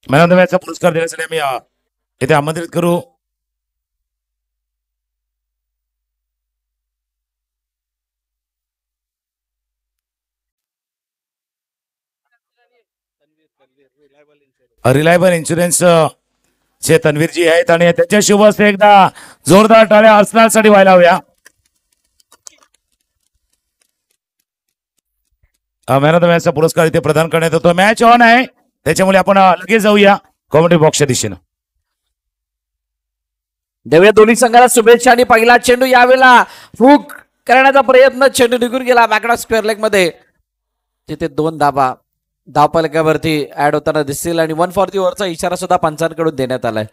Man of the मॅचचा पुरस्कार देण्यासाठी आम्ही इथे आमंत्रित करू रिलायबल इन्शुरन्स चे तन्वीरजी आहेत आणि त्यांच्या शुभ हस्ते एकदा जोरदार टाळ्या अर्सनलसाठी व्हायला हव्या. मॅन ऑफ द मॅचचा पुरस्कार इथे प्रदान करण्यात येतो. मॅच ऑन आहे त्याच्यामुळे आपण लगेच जाऊया कॉमेंट्री बॉक्सच्या दिशेनं. देऊया दोन्ही संघाला शुभेच्छा. आणि पहिला चेंडू यावेळेला हुक करण्याचा प्रयत्न, चेंडू निघून गेला बॅकडॉग स्क्वेअर लेग मध्ये. तिथे 2 धाबा धावफलकावरती ऍड होताना दिसतील आणि 1 फॉर दी ओव्हरचा इशारा सुद्धा पंचांकडून देण्यात आलाय.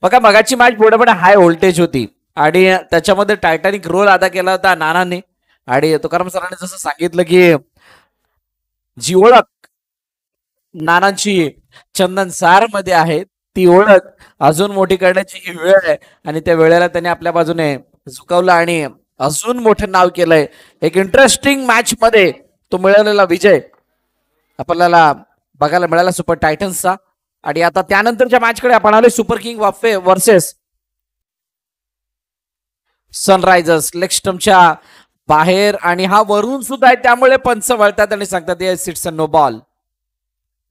बघा मगाची मॅच पुढे हाय व्होल्टेज होती आणि त्याच्यामध्ये टायटॅनिक रोल अदा केला होता नानांनी. आणि तुकाराम सरांनी जसं सांगितलं की जी ओळख नानांची चंदन सार मध्ये आहे ती ओळख अजून मोठी करण्याची ही वेळ आहे आणि त्या वेळेला त्यांनी आपल्या बाजूने झुकवलं आणि अजून मोठं नाव केलंय. एक इंटरेस्टिंग मॅच मध्ये तो मिळवलेला विजय आपल्याला बघायला मिळाला सुपर टायटन्सचा. आणि आता त्यानंतरच्या मॅचकडे आपण आलोय सुपर किंग वाफे वर्सेस सनरायझर्स. लेग स्टंपच्या बाहेर आणि हा वरून सुद्धा आहे त्यामुळे पंच वळतात आणि सांगतात it's a no ball.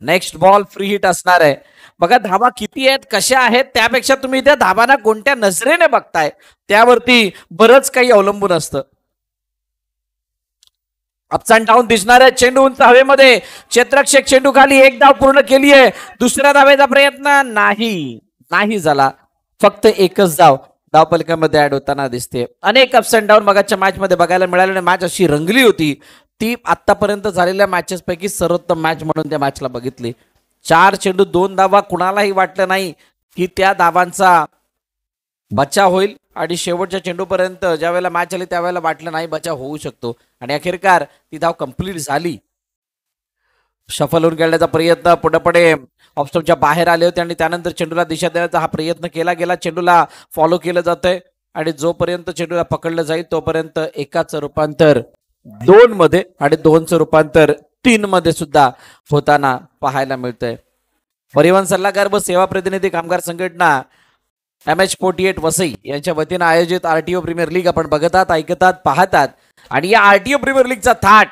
Next ball free hit असणार आहे. बघा धाबा किती आहेत कशा आहेत त्यापेक्षा तुम्ही त्या धाबांना कोणत्या नजरेने बघताय त्यावरती बरंच काही अवलंबून असतं. अप्स अँड डाऊन दिसणार आहे. चेंडू उंच हवेमध्ये, क्षेत्ररक्षक चेंडू खाली, एक धाव पूर्ण केली आहे. दुसऱ्या धावेचा प्रयत्न नाही झाला. फक्त एकच धाव धावफलकामध्ये ऍड होताना दिसते. अनेक अप्स अँड डाऊन मगाच्या मॅच मध्ये बघायला मिळाले. मॅच अशी रंगली होती ती आतापर्यंत झालेल्या मॅचेस पैकी सर्वोत्तम मॅच म्हणून त्या मॅचला बघितली. 4 चेंडू 2 धावा, कुणालाही वाटलं नाही की त्या धावांचा बचाव होईल आणि शेवटच्या चेंडूपर्यंत ज्या वेळेला मॅच आली त्यावेळेला वाटलं नाही बचाव होऊ शकतो आणि अखेरकार ती धाव कंप्लीट झाली. शफल होऊन खेळण्याचा प्रयत्न, पुढे ऑफस्टॉपच्या बाहेर आले होते आणि त्यानंतर चेंडूला दिशा देण्याचा हा प्रयत्न केला गेला. चेंडूला फॉलो केलं जातंय आणि जोपर्यंत चेंडूला पकडलं जाईल तोपर्यंत एकाचं रूपांतर 2 मध्ये आणि 2चं रूपांतर 3 मध्ये सुद्धा होताना पाहायला मिळतंय. परिवहन सल्लागार व सेवा प्रतिनिधी कामगार संघटना MH48 वसई यांच्या वतीनं आयोजित आरटीओ प्रीमियर लीग आपण बघतात, ऐकतात, पाहतात. आणि या आरटीओ प्रीमियर लीगचा थाट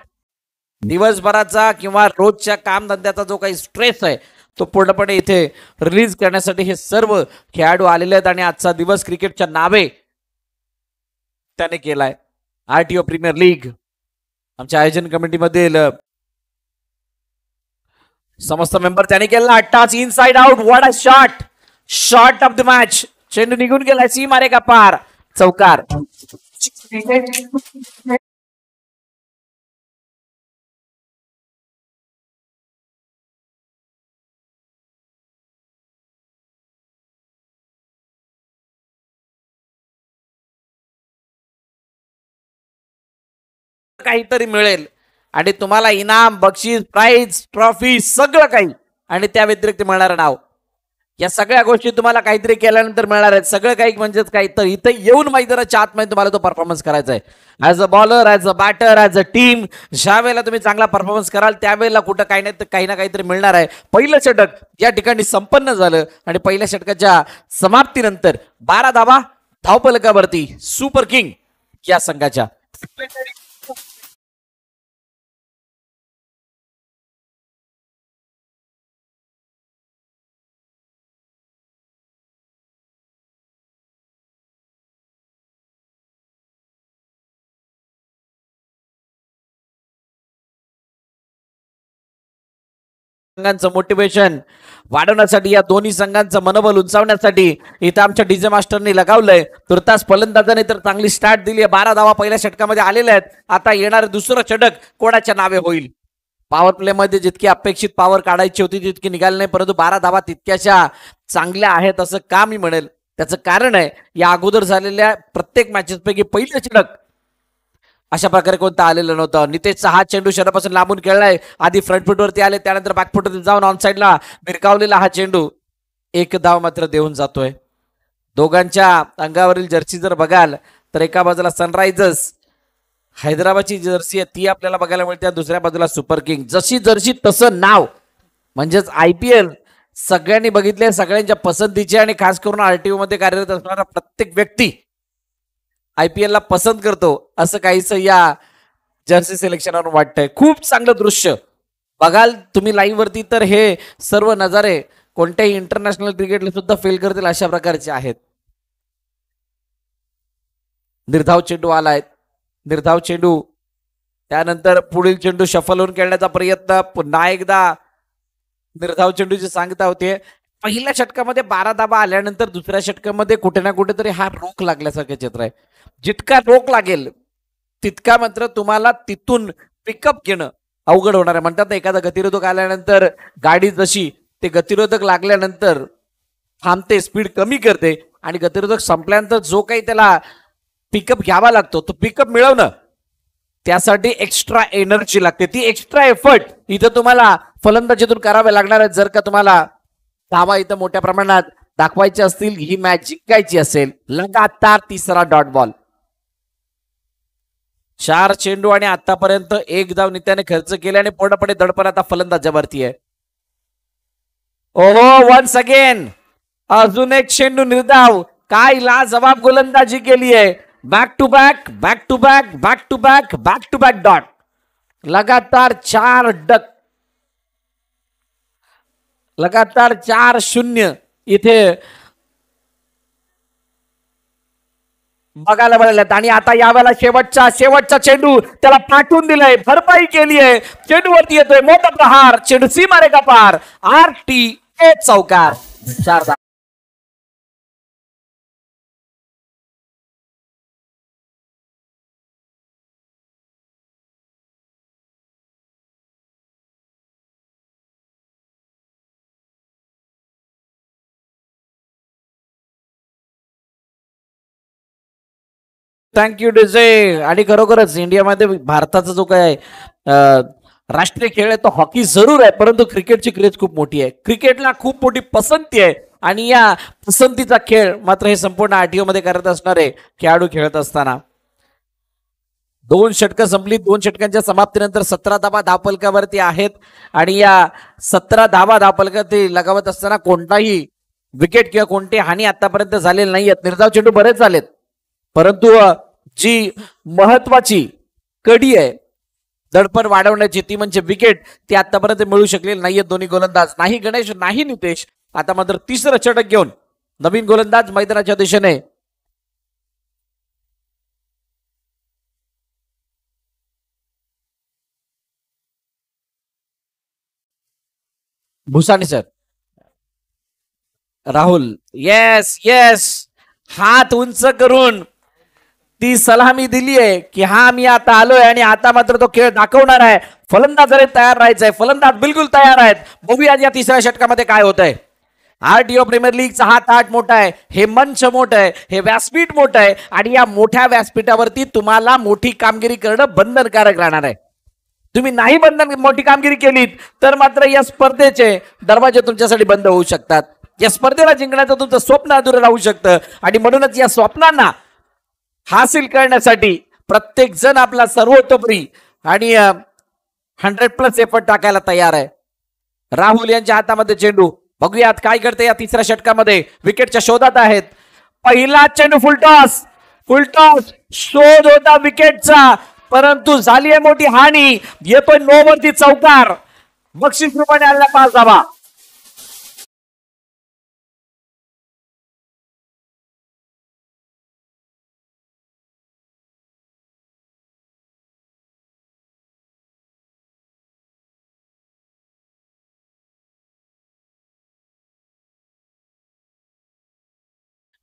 दिवसभराचा किंवा रोजच्या कामधंद्याचा जो काही स्ट्रेस आहे तो पूर्णपणे इथे रिलीज करण्यासाठी हे सर्व खेळाडू आलेले आहेत आणि आजचा दिवस क्रिकेटच्या नावे त्याने केलाय. आरटीओ प्रीमियर लीग आमच्या आयोजन कमिटीमधील समस्त मेंबर त्याने केला. Touch inside out, what a shot of the match. चेंडू निघून गेला, सी मारेगा पार, चौकार. काहीतरी मिळेल आणि तुम्हाला इनाम, बक्षीस, प्राइज, ट्रॉफी सगळं काही आणि त्या व्यतिरिक्त मिळणारं नाव. या सगळ्या गोष्टी तुम्हाला काहीतरी केल्यानंतर मिळणार आहेत. सगळं काही म्हणजेच काही तर इथे येऊन मैदानाच्या आतमध्ये तुम्हाला तो परफॉर्मन्स करायचा आहे. As a bowler, as a batter, as a team. ज्या वेळेला तुम्ही चांगला परफॉर्मन्स कराल त्यावेळेला कुठं काही नाही तर काही ना काहीतरी मिळणार आहे. पहिलं षटक या ठिकाणी संपन्न झालं आणि पहिल्या षटकाच्या समाप्तीनंतर 12 धावा धावफलकावरती सुपर किंग या संघाच्या. संघांचं मोटिवेशन वाढवण्यासाठी, या दोन्ही संघांचं मनोबल उंचावण्यासाठी इथं आमच्या डीजे मास्टरनी लगावलंय. तुर्तास फलंदाजाने तर चांगली स्टार्ट दिली आहे. 12 धावा पहिल्या षटकामध्ये आलेल्या आहेत. आता येणारं दुसरं षटक कोणाच्या नावे होईल. पॉवर प्ले मध्ये जितकी अपेक्षित पॉवर काढायची होती तितकी निघाली नाही, परंतु 12 धावा तितक्याच्या चांगल्या आहेत असं का मी म्हणेल. त्याचं कारण आहे या अगोदर झालेल्या प्रत्येक मॅचेस पैकी पहिलं षटक अशा प्रकारे कोणतं आलेलं नव्हतं. नितेशचा हा चेंडू शरीरापासून लांबून खेळलाय. आधी फ्रंट फुटवरती आले, त्यानंतर बॅक फुटवरती जाऊन ऑन साईडला भिरकावलेला हा चेंडू एक धाव मात्र देऊन जातोय. दोघांच्या अंगावरील जर्सी जर बघाल तर एका बाजूला सनरायझर्स हैदराबादची जर्सी आहे ती आपल्याला बघायला मिळते, दुसऱ्या बाजूला सुपर किंग. जशी जर्सी तसं नाव म्हणजेच IPL सगळ्यांनी बघितले, सगळ्यांच्या पसंतीचे आणि खास करून RTO मध्ये कार्यरत असणारा प्रत्येक व्यक्ती IPL ला पसंत करतो असं काहीच या जर्सी सिलेक्शनवर वाटतंय. खूप चांगलं दृश्य बघाल तुम्ही लाईव्ह वरती तर हे सर्व नजारे कोणत्याही इंटरनॅशनल क्रिकेटला सुद्धा फेल करतील अशा प्रकारचे आहेत. निर्धाव चेंडू आलाय, निर्धाव चेंडू, त्यानंतर पुढील चेंडू शफल होऊन खेळण्याचा प्रयत्न, पुन्हा एकदा निर्धाव चेंडूची सांगता होते. पहिल्या षटकामध्ये 12 धावा आल्यानंतर दुसऱ्या षटकामध्ये कुठे ना कुठेतरी हा रोख लागल्यासारखं चित्र आहे. जितका रोख लागेल तितका मात्र तुम्हाला तिथून पिकअप घेणं अवघड होणार आहे. म्हणतात ना एखादा गतिरोधक आल्यानंतर गाडी जशी ते गतिरोधक लागल्यानंतर थांबते, स्पीड कमी करते आणि गतिरोधक संपल्यानंतर जो काही त्याला पिकअप घ्यावा लागतो तो पिकअप मिळवणं त्यासाठी एक्स्ट्रा एनर्जी लागते. ती एक्स्ट्रा एफर्ट इथं तुम्हाला फलंदाजीतून करावे लागणार आहे. जर का तुम्हाला धावा इथं मोठ्या प्रमाणात दाखवायची असतील, ही मॅच जिंकायची असेल. लगातार तिसरा डॉट बॉल, 4 चेंडू आणि आतापर्यंत 1 धाव नित्याने खर्च केले आणि पूर्णपणे दडपण आता फलंदाजावरती आहे. ओहो, वन्स अगेन अजून एक चेंडू निर्धाव. काय लाजवाब गोलंदाजी केली आहे. Back to back, back to back, back to back, back to back dot. लगातार 4 डक, लगातार 4-0 इथे बघायला मिळाल्यात. आणि आता यावेळेला शेवटचा चेंडू त्याला पाठवून दिलाय, भरपाई केली आहे. चेंडूवरती येतोय मोठा प्रहार, चेंडू सीमारेखा पार, RTA चौकार. 4 धावा. Thank you DJ. आणि खरोखरच इंडियामध्ये भारताचा जो काय राष्ट्रीय खेळ आहे तो हॉकी जरूर आहे, परंतु क्रिकेटची क्रेज खूप मोठी आहे. क्रिकेटला खूप मोठी पसंती आहे आणि या पसंतीचा खेळ मात्र हे संपूर्ण RTO मध्ये करत असणारे खेळाडू खेळत असताना 2 षटकं संपली. 2 षटकांच्या समाप्तीनंतर 17 धावा धावफलकावरती आहेत आणि या 17 धावा धावफलकावरती लगावत असताना कोणताही विकेट किंवा कोणती हानी आतापर्यंत झालेली नाहीये. निर्धाव चेंडू बरेच झालेत, परंतु जी महत्वाची कडी आहे दडपण वाढवण्याची ती म्हणजे विकेट, ती आतापर्यंत मिळू शकलेली नाहीये. दोन्ही गोलंदाज, नाही गणेश नाही नितेश, आता मात्र तिसरं षटक घेऊन नवीन गोलंदाज मैदानाच्या दिशेने. भुसानी सर, राहुल, येस येस, हात उंच करून ती सलामी दिली आहे की हा मी आता आलोय आणि आता मात्र तो खेळ दाखवणार आहे. फलंदाजाने तयार राहायचंय, फलंदाज बिलकुल तयार आहेत. बघूया या तिसऱ्या षटकामध्ये काय होत आहे. RTO प्रीमियर लीगचा हा ताट मोठा आहे, हे मंच मोठं आहे, हे व्यासपीठ मोठं आहे आणि या मोठ्या व्यासपीठावरती तुम्हाला मोठी कामगिरी करणं बंधनकारक राहणार आहे. तुम्ही नाही मोठी कामगिरी केलीत तर मात्र या स्पर्धेचे दरवाजे तुमच्यासाठी बंद होऊ शकतात. या स्पर्धेला जिंकण्याचं तुमचं स्वप्न अधुरं राहू शकतं आणि म्हणूनच या स्वप्नांना हासिल करण्यासाठी प्रत्येक जण आपला सर्वतोपरी आणि 100+ एफर्ट टाकायला तयार आहे. राहुल यांच्या हातामध्ये चेंडू, बघूयात काय करते या तिसऱ्या षटकामध्ये. विकेटच्या शोधात आहेत. पहिला चेंडू फुलटॉस, फुलटॉस शोध होता विकेटचा, परंतु झाली आहे मोठी हानी. येतोय 9 वरती चौकार, बक्षीस रूपाने आलेला 5 धावा.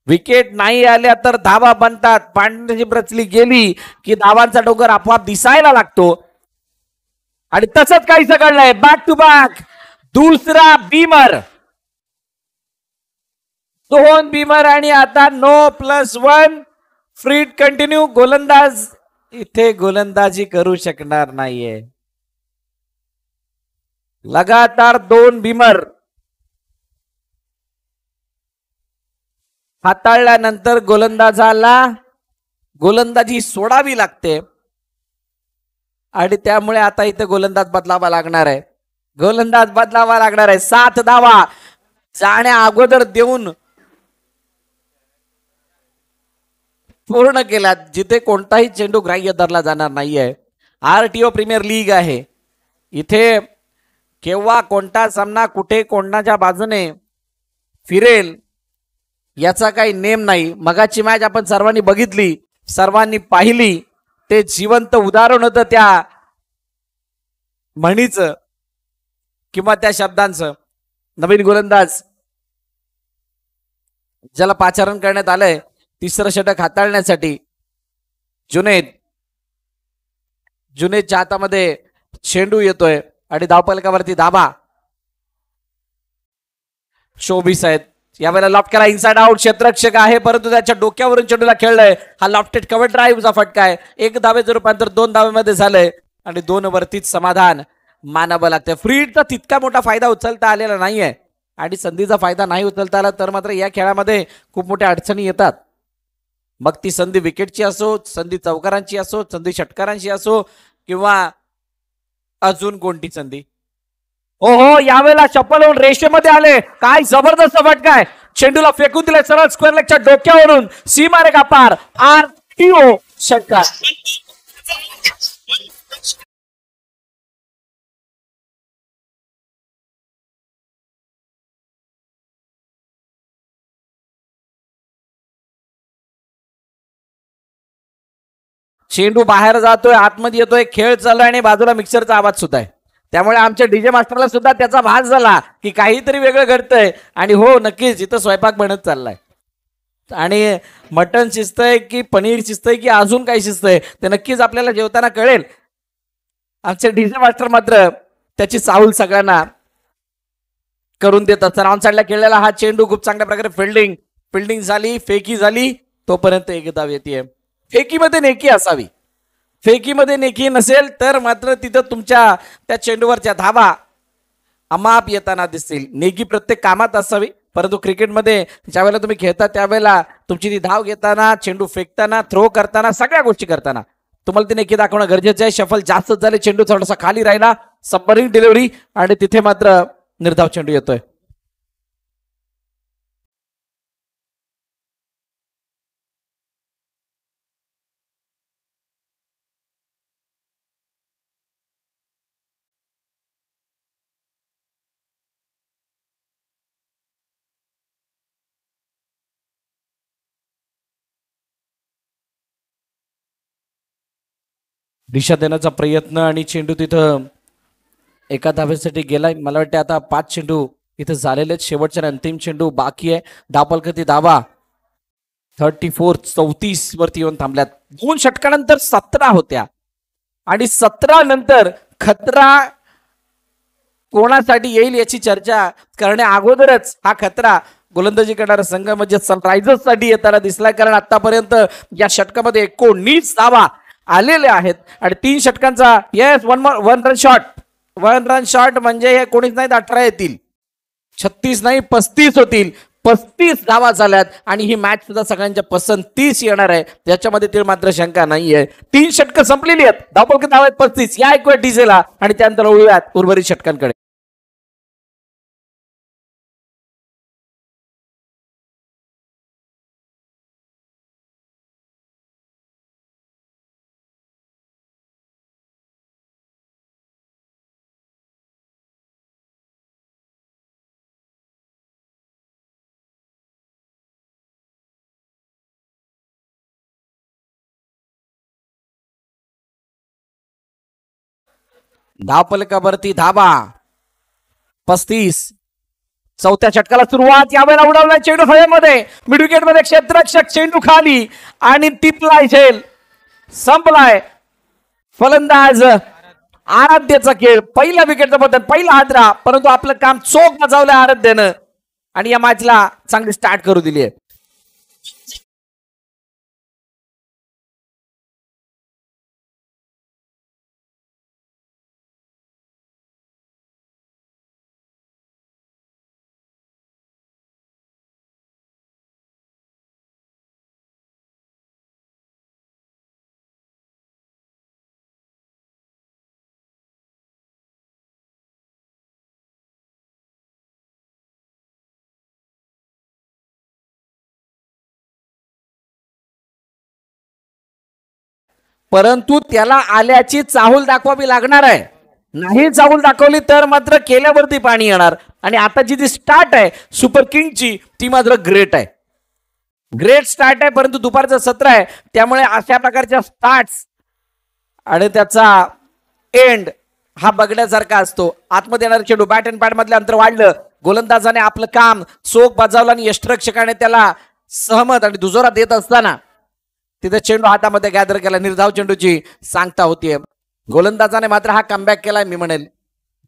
विकेट नाही आल्या तर धावा बनतात. पांढरी रचली गेली की धावांचा डोंगर आपोआप दिसायला लागतो आणि तसंच काहीसं घडलंय. बॅक टू बॅक दुसरा बीमर, 2 बीमर आणि आता 9+1 फ्रीड कंटिन्यू. गोलंदाज इथे गोलंदाजी करू शकणार नाहीये. लगातार 2 बीमर हाताळल्यानंतर गोलंदाजाला गोलंदाजी सोडावी लागते आणि त्यामुळे आता इथे गोलंदाज बदलावा लागणार आहे. गोलंदाज बदलावा लागणार आहे. 7 धावा जाण्या अगोदर देऊन पूर्ण केला, जिथे कोणताही चेंडू ग्राह्य धरला जाणार नाहीये. आरटीओ प्रीमियर लीग आहे इथे. केव्हा कोणता सामना कुठे कोणाच्या बाजूने फिरेल याचा काही नेम नाही. मगाची मॅच आपण सर्वांनी बघितली, सर्वांनी पाहिली. ते जिवंत उदाहरण होतं त्या म्हणीचं किंवा त्या शब्दांचं. नवीन गोलंदाज ज्याला पाचारण करण्यात आलंय तिसरं षटक हाताळण्यासाठी जुनेदच्या हातामध्ये चेंडू येतोय आणि धावफलकावरती धाबा 24 आहेत. यावेळेला लॉफ्ट करा, इनसाइड आउट. क्षेत्ररक्षक आहे परंतु त्याच्या डोक्यावरून चेंडूला खेळलाय. हा लॉफ्टेड कव्हर ड्राईव्हचा फटका आहे. 1 धावेचं रूपांतर 2 धावेमध्ये झालंय आणि 2 वरतीच समाधान मानावं लागतं. फ्रीडचा तितका मोठा फायदा उचलता आलेला नाहीये आणि संधीचा फायदा नाही उचलता आला तर मात्र या खेळामध्ये खूप मोठ्या अडचणी येतात. मग ती संधी विकेटची असो, संधी चौकारांची असो, संधी षटकारांची असो किंवा अजून कोणती संधी. हो हो, यावेळेला चप्पल होऊन रेषेमध्ये आले. काय जबरदस्त फटका आहे. चेंडूला फेकून दिले सरळ स्क्वेअर लेगच्या डोक्यावरून सीमारेखा पार. आरटीओ षटकार. चेंडू बाहेर जातोय, आतमध्ये येतोय, खेळ चालू आहे आणि बाजूला मिक्सरचा आवाज सुद्धा आहे. त्यामुळे आमच्या डीजे मास्टरला सुद्धा त्याचा भास झाला की काहीतरी वेगळं घडतंय. आणि हो, नक्कीच इथं स्वयंपाक बनत चाललाय आणि मटण शिजतंय की पनीर शिजतंय की अजून काही शिजतंय ते नक्कीच आपल्याला जेवताना कळेल. आमचे डीजे मास्टर मात्र त्याची चाहूल सगळ्यांना करून देतात. तर ऑन साईडला खेळलेला हा चेंडू खूप चांगल्या प्रकारे फिल्डिंग झाली, फेकी झाली, तोपर्यंत एक धाव येते. फेकीमध्ये नेकी असावी. फेकीमध्ये नेकी नसेल तर मात्र तिथं तुमच्या त्या चेंडूवरच्या धावा अमाप येताना दिसतील. नेकी प्रत्येक कामात असावी, परंतु क्रिकेटमध्ये ज्यावेळेला तुम्ही खेळता त्यावेळेला तुमची ती धाव घेताना, चेंडू फेकताना, थ्रो करताना, सगळ्या गोष्टी करताना तुम्हाला ती नेकी दाखवणं गरजेचं आहे. शफल जास्त झाले, चेंडू थोडासा खाली राहिला, सबमरीन डिलिव्हरी आणि तिथे मात्र निर्धाव चेंडू येतोय. दिशा देण्याचा प्रयत्न आणि चेंडू तिथं एका धावेसाठी गेलाय. मला वाटतं आता 5 चेंडू इथं झालेले आहेत. शेवटच्या अंतिम चेंडू बाकी आहे. धावफलकावरती धावा 34 वरती येऊन थांबल्यात. 2 षटकानंतर 17 होत्या आणि 17 नंतर खतरा कोणासाठी येईल याची चर्चा करण्या अगोदरच हा खतरा गोलंदाजी करणारा संघ म्हणजे सनरायझर्स साठी येताना दिसलाय. कारण आतापर्यंत या षटकामध्ये 19 धावा आलेले आहेत आणि 3 षटकांचा वन रन शॉट म्हणजे हे कोणीच नाहीत, 18 येतील, 36 नाही 35 होतील. 35 धावा झाल्यात आणि ही मॅच सुद्धा सगळ्यांच्या पसंतीस येणार आहे, त्याच्यामध्ये ती मात्र शंका नाहीये. 3 षटकं संपलेली आहेत, धावफलक धाव आहेत 35. या एक वेळ डीजेला आणि त्यानंतर वळूयात उर्वरित षटकांकडे. धावफलकावरती धाबा 35. चौथ्या षटकाला सुरुवात. यावेळेला उडवलाय चेंडू हवेमध्ये, मिड विकेट मध्ये क्षेत्ररक्षक, चेंडू खाली आणि टिपलाय झेल, संपलाय. फलंदाज आराध्याचा खेळ. पहिल्या विकेटचा बदल, पहिला हादरा, परंतु आपलं काम चोख बजावलंय आराध्यानं आणि या मॅचला चांगली स्टार्ट करू दिली आहे. परंतु त्याला आल्याची चाहूल दाखवावी लागणार आहे. नाही चाहूल दाखवली तर मात्र केल्यावरती पाणी येणार. आणि आता जी स्टार्ट आहे सुपर किंगची ती मात्र ग्रेट आहे. ग्रेट स्टार्ट आहे, परंतु दुपारचं सत्र आहे त्यामुळे अशा प्रकारच्या स्टार्ट्स आणि त्याचा एंड हा बघण्यासारखा असतो. आतमध्ये येणारा चेंडू बॅट अँड पॅड मधलं अंतर वाढलं, गोलंदाजाने आपलं काम चोख बजावलं आणि यष्टिरक्षकाने त्याला सहमत आणि दुजोरा देत असताना तिथे चेंडू हातामध्ये गॅदर केला. निर्धाव चेंडूची सांगता होतीये. गोलंदाजाने मात्र हा कमबॅक केलाय. मी म्हणेल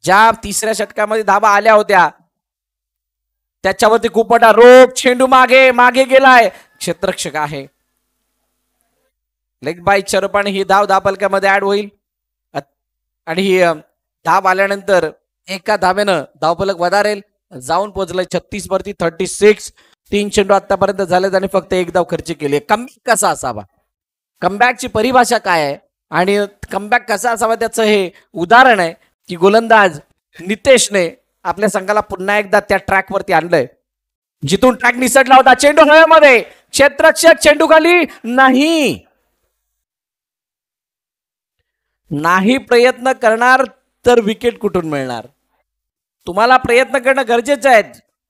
ज्या तिसऱ्या षटकामध्ये धाबा आल्या होत्या त्याच्यावरती खूप मोठा रोख. चेंडू मागे मागे गेलाय, क्षेत्ररक्षक आहे. लेग बाईच्या रूपाने ही धाव धावफलकामध्ये ऍड होईल आणि ही धाव आल्यानंतर एका धावेनं धावफलक वधारेल. जाऊन पोहोचलंय 36 वरती 36. 3 चेंडू आतापर्यंत झालेत आणि फक्त एक धाव खर्च केली. कमबॅक कसा असावा, कमबॅकची परिभाषा काय आहे आणि कमबॅक कसा असावा त्याचं हे उदाहरण आहे की गोलंदाज नितेशने आपल्या संघाला पुन्हा एकदा त्या ट्रॅक वरती आणलंय जिथून ट्रॅक निसटला होता. चेंडू हवेमध्ये, क्षेत्ररक्षक चेंडू खाली नाही प्रयत्न करणार तर विकेट कुठून मिळणार. तुम्हाला प्रयत्न करणं गरजेचं आहे.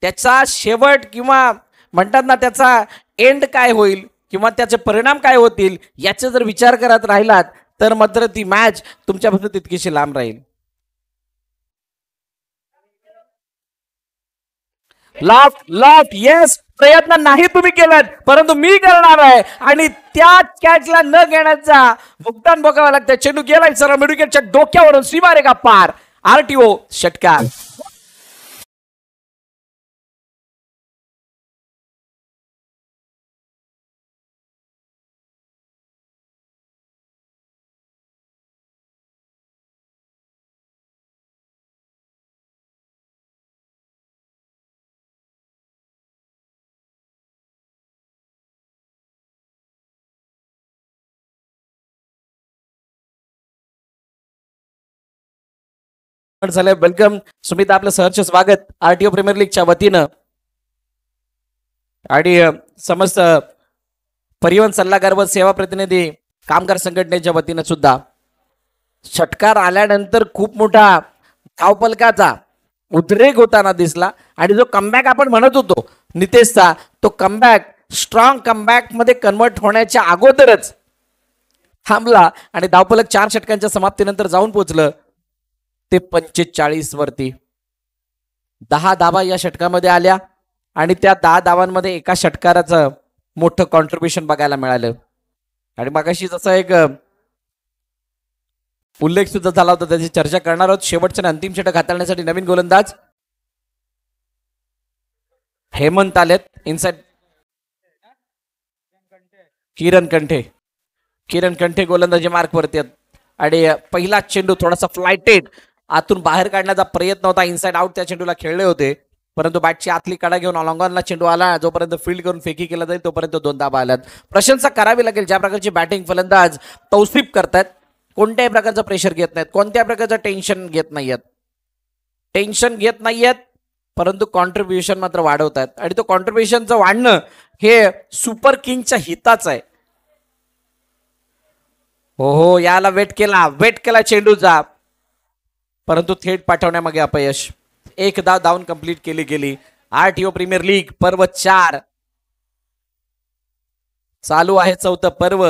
त्याचा शेवट किंवा म्हणतात ना त्याचा एंड काय होईल किंवा त्याचे परिणाम काय होतील याचा जर विचार करत राहिलात तर मात्र ती मॅच तुमच्यापासून तितकीशी लांब राहील. लॉफ्ट येस, प्रयत्न नाही तुम्ही केलात परंतु मी करणार आहे आणि त्या कॅचला न घेण्याचा भुगतान भोगावं लागतं. चेंडू गेलाय सरळ मिडविकेटच्या डोक्यावरून सीमारेखा पार. आरटीओ षटकार. झालंय. वेलकम सुमिता, आपलं सहर्ष स्वागत आरटीओ प्रीमियर लीगच्या वतीनं आणि समस्त परिवहन सल्लागार व सेवा प्रतिनिधी कामगार संघटनेच्या वतीनं सुद्धा षटकार आल्यानंतर खूप मोठा धावफलकाचा उद्रेक होताना दिसला आणि जो कमबॅक आपण म्हणत होतो नितेशचा, तो कमबॅक स्ट्रॉंग कमबॅक मध्ये कन्वर्ट होण्याच्या अगोदरच थांबला आणि धावफलक 4 षटकांच्या समाप्तीनंतर जाऊन पोहोचलं ते 45 वरती. 10 धावा या षटकामध्ये आल्या आणि त्या 10 धावांमध्ये एका षटकाराचं मोठं कॉन्ट्रीब्युशन बघायला मिळालं. आणि मगाशी जसा एक उल्लेख सुद्धा झाला होता त्याची चर्चा करणार आहोत. शेवटचं अंतिम षटक हाताळण्यासाठी नवीन गोलंदाज हेमंत आलेत. इनसाइड किरण कंठे गोलंदाजी मार्क वरती आहेत आणि पहिला चेंडू थोडासा फ्लायटेड आतून बाहेर काढण्याचा प्रयत्न होता. इनसाइड आउट त्या चेंडूला खेळले होते परंतु बॅटची आतली कडा घेऊन ऑलॉंगॉनला चेंडू आला. जोपर्यंत फील्ड करून फेकी केला जाईल तोपर्यंत 2 धावा आल्यात. प्रशंसा करावी लागेल ज्या प्रकारची बॅटिंग फलंदाज तौसिफ करतात. कोणत्याही प्रकारचं प्रेशर घेत नाहीत, कोणत्याही प्रकारचं टेन्शन घेत नाहीयेत परंतु कॉन्ट्रीब्युशन मात्र वाढवतात आणि तो कॉन्ट्रीब्युशनचं वाढणं हे सुपर किंगच्या हिताचं आहे. हो याला वेट केला चेंडूचा परंतु थेट पाठवण्यामागे अपयश. 1 धाव धावून कंप्लीट केली गेली. आरटीओ प्रीमियर लीग पर्व 4 चालू आहे. 4थं पर्व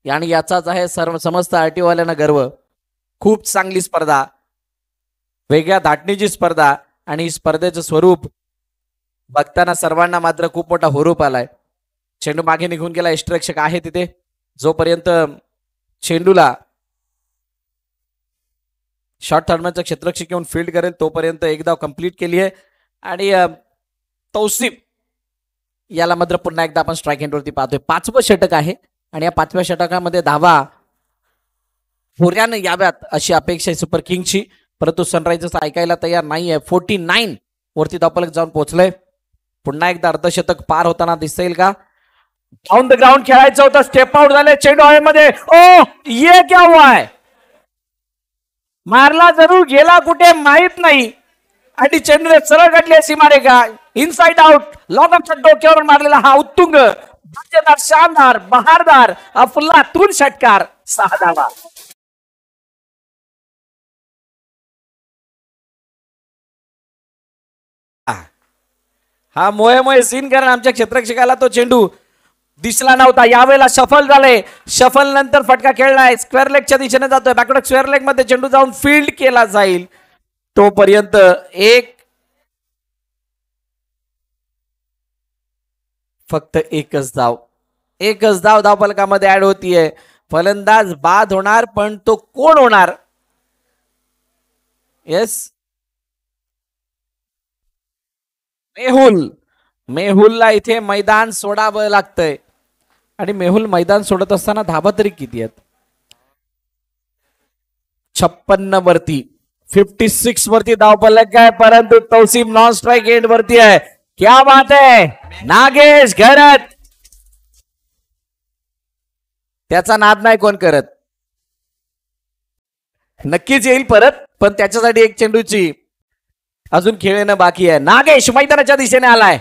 आणि याचाच आहे समस्त आरटीओ वाल्यांना गर्व. खूप चांगली स्पर्धा, वेगळ्या धाटणीची स्पर्धा आणि स्पर्धेचं स्वरूप बघताना सर्वांना मात्र खूप मोठा हुरूप आलाय. चेंडू मागे निघून गेला. यष्टिरक्षक आहे तिथे. जोपर्यंत चेंडूला शॉर्ट थर्डमॅनचं क्षेत्ररक्षक येऊन फील्ड करेल तोपर्यंत 1 धाव कंप्लीट केली आहे आणि तौसिफ याला मात्र पुन्हा एकदा आपण स्ट्राईक एंडवरती पाहतोय. 5वं षटक आहे आणि या 5व्या षटकामध्ये धावा पुऱ्यानं याव्यात अशी अपेक्षा आहे सुपर किंगची परंतु सनरायझर्स ऐकायला तयार नाहीये. 49 वरती धावफलक जाऊन पोहोचलंय. पुन्हा एकदा अर्धशतक पार होताना दिसता येईल का? डाऊन द ग्राउंड खेळायचं होतं. स्टेप आउट झाले. चेंडू हवेमध्ये. ओ ये क्या हुआ है? मारला जरूर, गेला कुठे माहित नाही आणि चेंडूने सरळ काढली सीमारेखा. Inside out. लॉंग ऑफच्या डोक्यावर मारलेला हा उत्तुंग दर्जेदार, शानदार, बहारदार, अफलातून षटकार, 6 धावा. हा मोहे मोहे सीन, कारण आमच्या क्षेत्ररक्षकाला तो चेंडू दिसला नव्हता. यावेळेला शफल झाले. शफल नंतर फटका खेळलाय, स्क्वेअर लेगच्या दिशेने जातोय. बॅकवर्ड स्क्वेअर लेग मध्ये चेंडू जाऊन फील्ड केला जाईल. तोपर्यंत फक्त एकच धाव धावफलकामध्ये ऍड होतीये. फलंदाज बाद होणार, पण तो कोण होणार? येस, मेहुलला इथे मैदान सोडावं लागतंय. आणि मेहुल मैदान सोडत असताना धाबा तरी किती आहेत? 56 वरती, 56 वरती धावफलक आहे, परंतु तौसीफ नॉन स्ट्राइक एंड वरती आहे. क्या बात है, नागेश घरत. त्याचा नाद नाही कोण करत. नक्कीच येईल परत, पण त्याच्यासाठी एक चेंडूची अजून खेळणं बाकी आहे. नागेश मैदानाच्या दिशेने आलाय.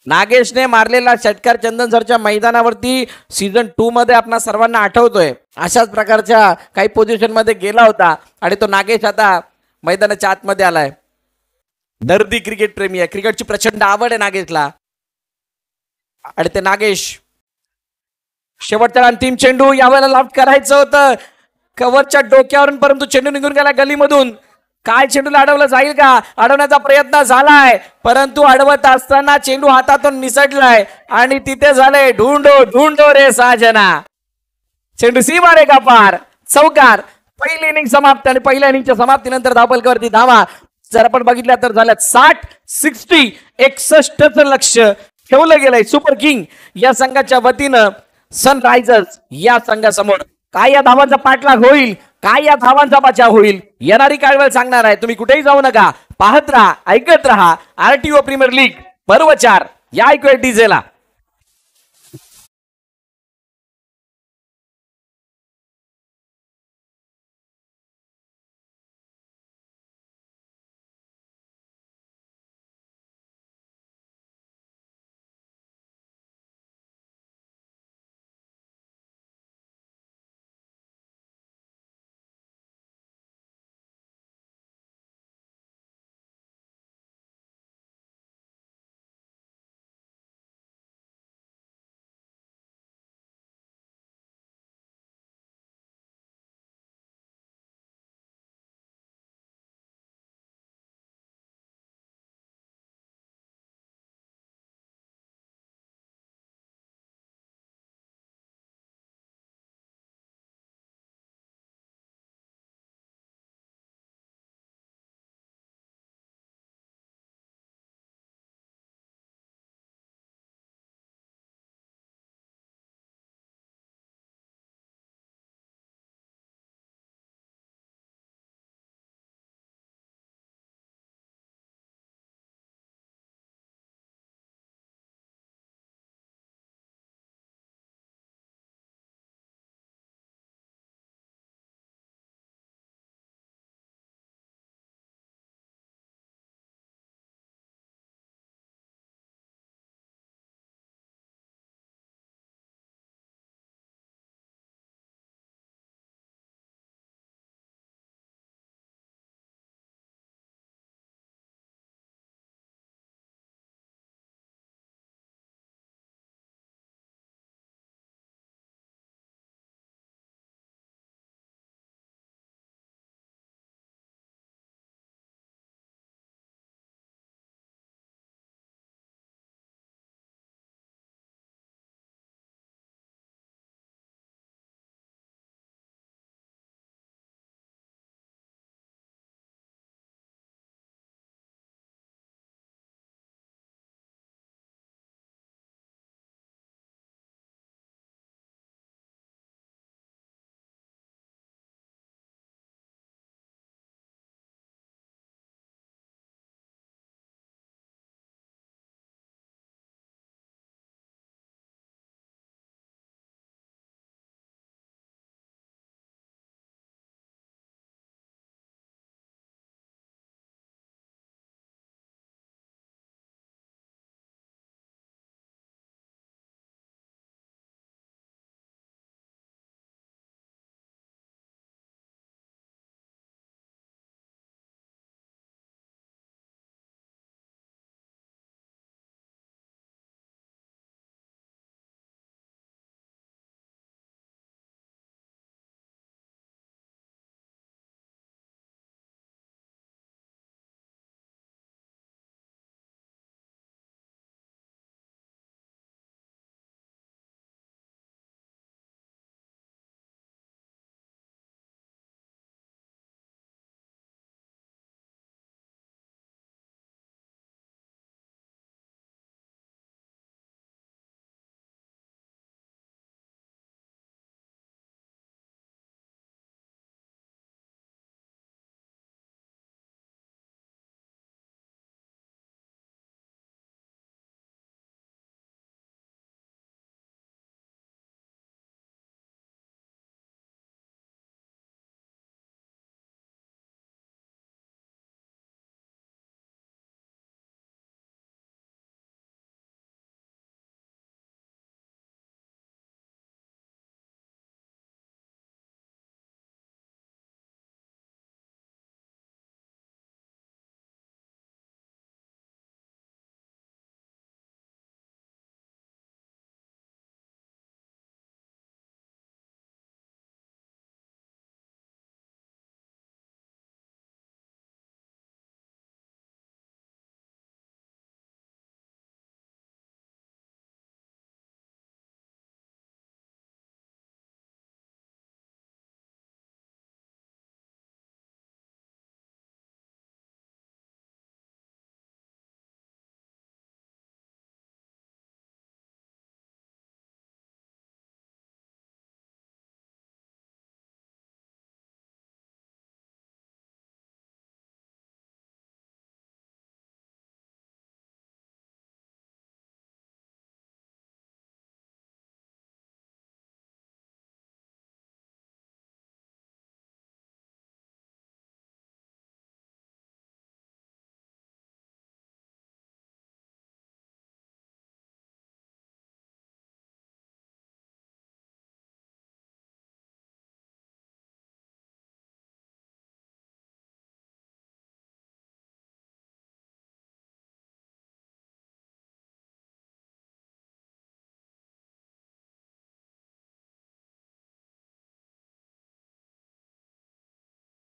नागेशने मारलेला षटकार चंदन सरच्या मैदानावरती सीझन 2 मध्ये आपणा सर्वांना आठवतोय. अशाच प्रकारच्या काही पोझिशन मध्ये गेला होता आणि तो नागेश आता मैदानाच्या आतमध्ये आलाय. दर्दी क्रिकेट प्रेमी आहे, क्रिकेटची प्रचंड आवड आहे नागेशला. आणि ते नागेश शेवटचा अंतिम चेंडू यावेळेला लॉफ्ट करायचं होतं कव्हरच्या डोक्यावरून, परंतु चेंडू निघून गेला गलीमधून. काय चेंडूला अडवलं जाईल का? अडवण्याचा प्रयत्न झालाय, परंतु अडवत असताना चेंडू हातातून निसटलाय आणि तिथे झाले ढूंढो रे साजना. चेंडू सीमारे का पार, चौकार. पहिली इनिंग समाप्त आणि पहिल्या इनिंगच्या समाप्तीनंतर धावफलकावरती धावा जर आपण बघितल्या तर झाल्यात 60 61 लक्ष ठेवलं गेलंय सुपर किंग या संघाच्या वतीनं सनरायझर्स या संघासमोर. काय या धावांचा पाठलाग होईल, काय या धावांचा बचाव होईल, येणारी काय वेळ सांगणार आहे. तुम्ही कुठेही जाऊ नका, पाहत राहा, ऐकत राहा आरटीओ प्रीमियर लीग पर्व 4 या ऐकूया डीजेला.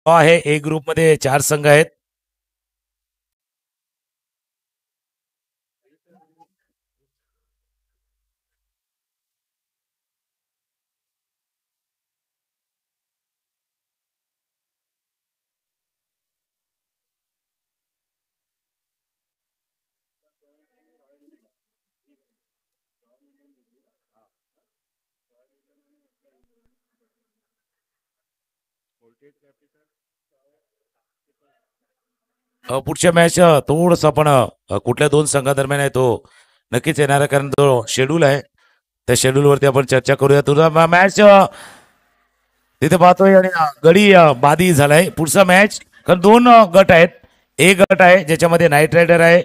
आहे ए ग्रुप मध्ये 4 संघ आहेत. पुढच्या मॅच थोडस आपण कुठल्या 2 संघादरम्यान आहे तो नक्कीच येणार आहे, कारण तो शेड्यूल आहे. त्या शेड्यूल वरती आपण चर्चा करूया. तुझा मॅच तिथे पाहतोय आणि गडी बादी झालाय. पुढचा मॅच कारण 2 गट आहेत. एक गट आहे ज्याच्यामध्ये नाईट रायडर आहे,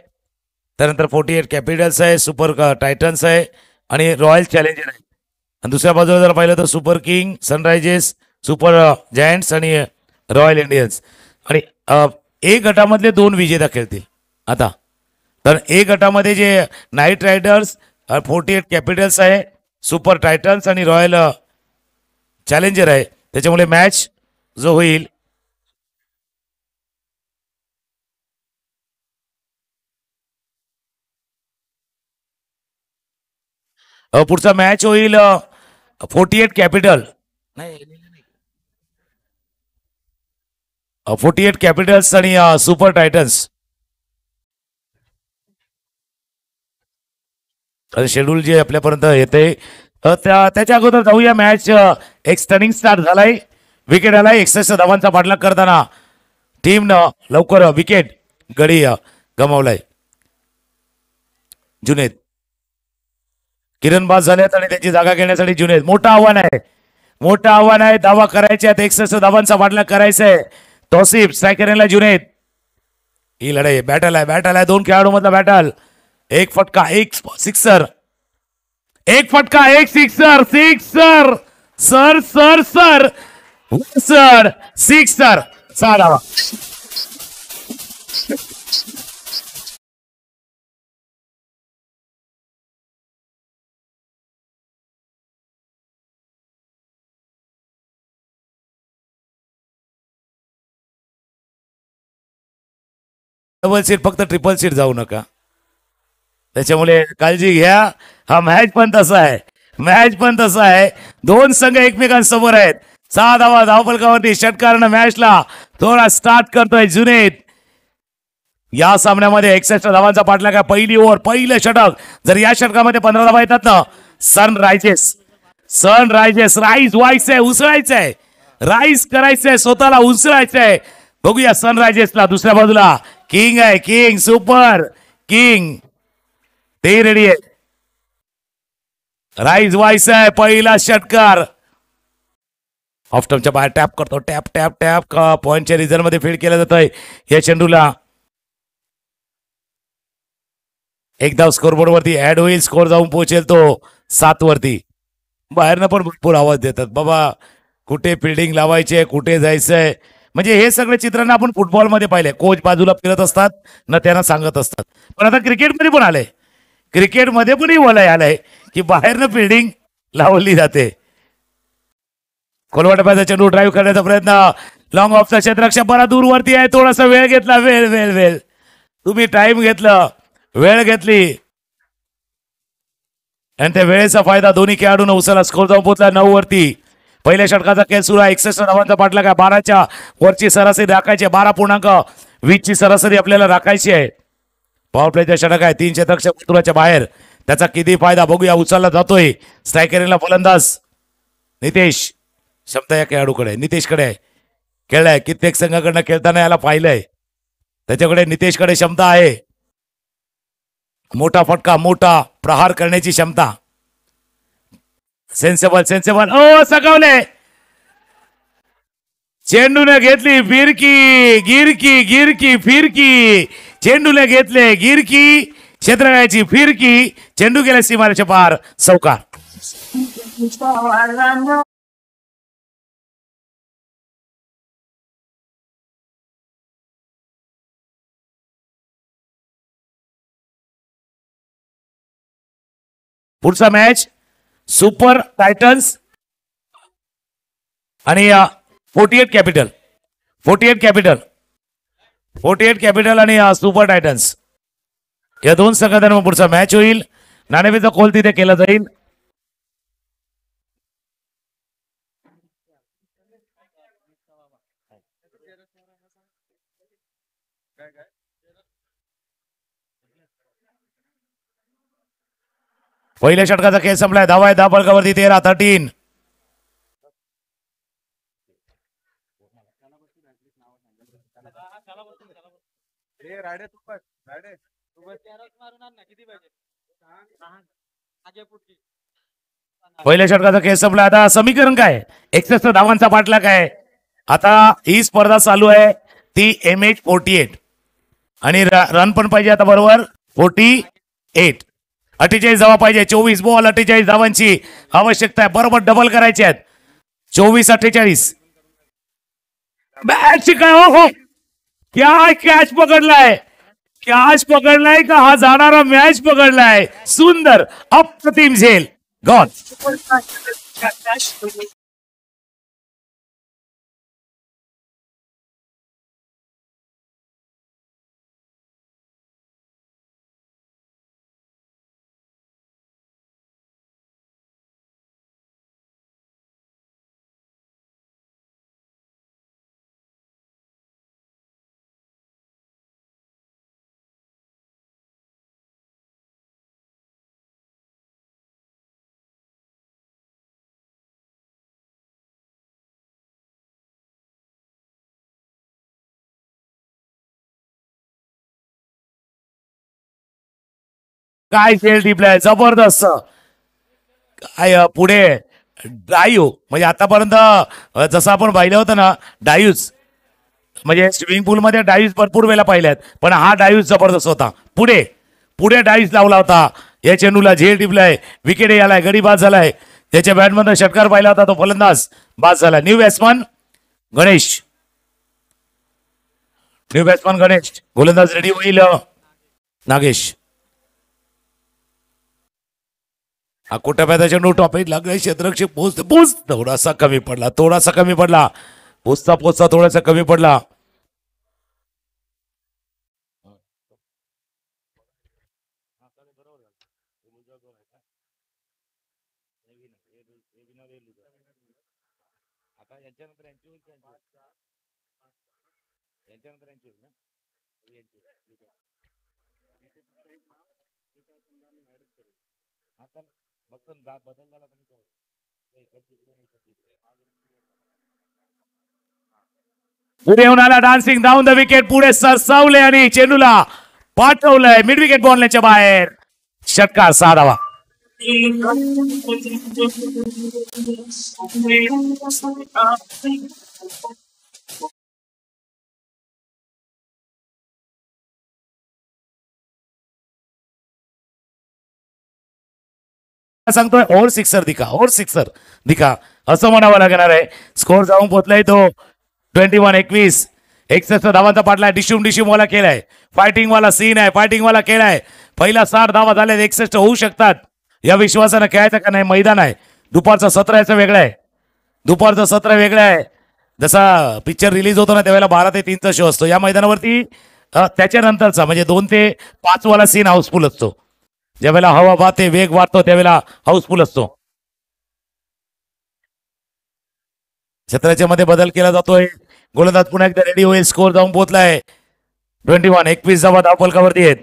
त्यानंतर 48 कॅपिटल्स आहे, सुपर टायटन्स आहे आणि रॉयल चॅलेंजर आहे. आणि दुसऱ्या बाजूला जर पाहिलं तर super king, Sunrisers, super giants आणि रॉयल इंडियन्स. आणि ए गटामधले 2 विजेता खेळतील आता. तर ए गटामध्ये जे नाईट रायडर्स, 48 कॅपिटल्स आहे, सुपर टायटन्स आणि रॉयल चॅलेंजर आहे, त्याच्यामुळे मॅच जो होईल पुढचा मॅच होईल 48 कॅपिटल नाही 48 कॅपिटल्स आणि सुपर टायटन्स. शेड्यूल जे आपल्यापर्यंत येते त्याच्या अगोदर जाऊया. मॅच एक स्टनिंग स्टार्ट झालाय. विकेट आलाय. 61 धावांचा पाठलाग करताना टीमनं लवकर विकेट गडी गमावलाय. जुनेद किरण बाद झालेत आणि त्यांची जागा घेण्यासाठी जुनेद. मोठं आव्हान आहे, मोठं आव्हान आहे. धावा करायच्या आहेत. 61 धावांचा पाठलाग करायचा आहे. तौसिफ स्ट्रायकरला जुनेद. ही लढाई बॅटल आहे, बॅटल आहे. 2 खेळाडू मधला बॅटल. एक फटका, एक सिक्सर, एक फटका, एक sixer. Sixer sir sir sir sir sixer. 6 धावा. डबल सीट, फक्त ट्रिपल सीट जाऊ नका. त्याच्यामुळे काळजी घ्या. हा मॅच पण तसा आहे, मॅच पण तसा आहे. 2 संघ एकमेकांसमोर आहेत. 6 धावा धावफलकावरती. षटकारानं मॅचला थोडा स्टार्ट करतोय जुनेद. या सामन्यामध्ये 61 धावांचा पाठलाग आहे. पहिली ओव्हर, पहिलं षटक. जर या षटकामध्ये 15 धावा येतात ना, सनरायझर्स राईज व्हायचंय, उसळायचंय, राईज करायचंय, स्वतःला उसळायचंय. बघूया सनरायझर्सला. दुसऱ्या बाजूला किंग आहे, किंग, सुपर किंग, ते रेडी आहे. राईज व्हायचंय. पहिला षटकार ऑफ टर्मच्या बाहेर टॅप करतो. टॅप टॅप टॅप पॉइंटच्या रिझल्ट मध्ये फीड केलं जात आहे. या चेंडूला एक धाव स्कोरबोर्ड वरती ऍड होईल. स्कोर जाऊन पोहोचेल तो 7 वरती. बाहेरनं पण भरपूर आवाज देतात बाबा, कुठे फिल्डिंग लावायचे, कुठे जायचंय. म्हणजे हे सगळे चित्रांना आपण फुटबॉलमध्ये पाहिले. कोच बाजूला फिरत असतात ना, त्यांना सांगत असतात. पण आता क्रिकेटमध्ये पण आलंय, क्रिकेटमध्ये पण बोलाय आलंय की बाहेरनं फिल्डिंग लावली जाते. खोलवाटप्याचा चेंडू ड्राईव्ह करण्याचा प्रयत्न. लॉंग ऑफचा क्षेत्ररक्षक बरा दूरवरती आहे. थोडासा वेळ घेतला. वेळ वेळ वेळ तुम्ही टाइम घेतलं, वेळ घेतली आणि त्या वेळेचा फायदा दोन्ही खेळाडूंना उचलला. स्कोर जाऊन पोहोचला 9 वरती. पहिल्या षटकाचा खेळ सुरू आहे. 61 धावांचा पाठलाग आहे. 12च्या वरची सरासरी राखायची आहे. 12.20 ची सरासरी आपल्याला राखायची आहे. पॉवर प्लेचा षटक आहे. 3 क्षेत्ररक्षक वर्तुळाच्या बाहेर. त्याचा किती फायदा बघूया. उचलला जातोय. स्ट्रायकरला फलंदाज नितेश. क्षमता या खेळाडूकडे, नितेशकडे आहे. खेळलाय कित्येक संघाकडनं खेळताना याला पाहिलंय. त्याच्याकडे नितेशकडे क्षमता आहे. मोठा फटका, मोठा प्रहार करण्याची क्षमता. Sensible sensible. ओ सकावले. चेंडूने घेतली फिरकी, गिरकी गिरकी फिरकी. चेंडूने घेतले गिरकी, क्षेत्ररक्षकाची फिरकी. चेंडू गेला सीमारेच्या पार. चौकार. पुढचा मॅच सुपर टायटन्स आणि 48 कॅपिटल. 48 कॅपिटल आणि सुपर टायटन्स या दोन संघांदरम्यान पुढचा मॅच होईल. नाणेफेचा कोल तिथे केला जाईल. पहिल्या षटकाचा खेळ संपलाय. धावा आहे 10 बळकावरती 13. पहिल्या षटकाचा खेळ संपला. आता समीकरण काय 61 धावांचा पाठलाग आहे. आता ही स्पर्धा चालू आहे ती MH48 आणि रन पण पाहिजे आता बरोबर 48. 48 धावा पाहिजे. 24 बॉल 48 धावांची आवश्यकता आहे. बरोबर डबल करायचे आहेत. 24-48 मॅच काय हो क्या कॅच पकडलाय. कॅच पकडलाय का हा जाणारा मॅच पकडलाय. सुंदर अप्रतिम झेल गॉन. काय खेळ टिपलाय जबरदस्त. काय पुढे डायू म्हणजे आतापर्यंत जसं आपण पाहिलं होतं ना डायूज म्हणजे स्विमिंग पूल मध्ये डायूज भरपूर वेळेला पाहिल्यात पण हा डायूज जबरदस्त होता. पुढे पुढे डायूज लावला होता. या चेंडूला झेल टिपलाय. विकेट यालाय. गडी बाद झालाय. त्याच्या बॅटमधून षटकार पाहिला होता तो फलंदाज बाद झाला. New batsman Ganesh. गोलंदाज रेडी होईल नागेश. हा कुठं चेंडू टॉपिक लागलाय. क्षेत्ररक्षक पोच थोडासा कमी पडला. पोचता थोडासा कमी पडला. पुढे येऊन आला डान्सिंग डाऊन द विकेट. पुढे सरसावले आणि चेंडूला पाठवलंय मिड विकेट बॉलच्या बाहेर. षटकार 6 धावा. सांगतोय ओव्हर सिक्सर दिखा असं म्हणावं लागणार आहे. स्कोर जाऊन पोहोचलाय तो 21-21. 61 धावांचा पाठलाय. डिशूम वाला केलाय. फायटिंग वाला सीन आहे. फायटिंग वाला खेळ आहे. पहिला 60 धावा झाल्या. 61 होऊ शकतात या विश्वासानं खेळायचं का नाही. मैदान आहे. दुपारचं सत्र याचं वेगळं आहे. दुपारचं सत्र वेगळं आहे. जसा पिक्चर रिलीज होतो ना त्यावेळेला 12 ते 3चा शो असतो. या मैदानावरती त्याच्यानंतरचा म्हणजे 2 ते 5 वाला सीन हाऊसफुल असतो. ज्यावेळेला हवा वाहते वेग वाढतो त्यावेळेला हाऊसफुल असतो. क्षेत्राच्या मध्ये बदल केला जातोय. गोलंदाज पुन्हा एकदा रेडी होईल. स्कोर जाऊन पोहोचलाय 21 धावा धावफलकावरती आहेत.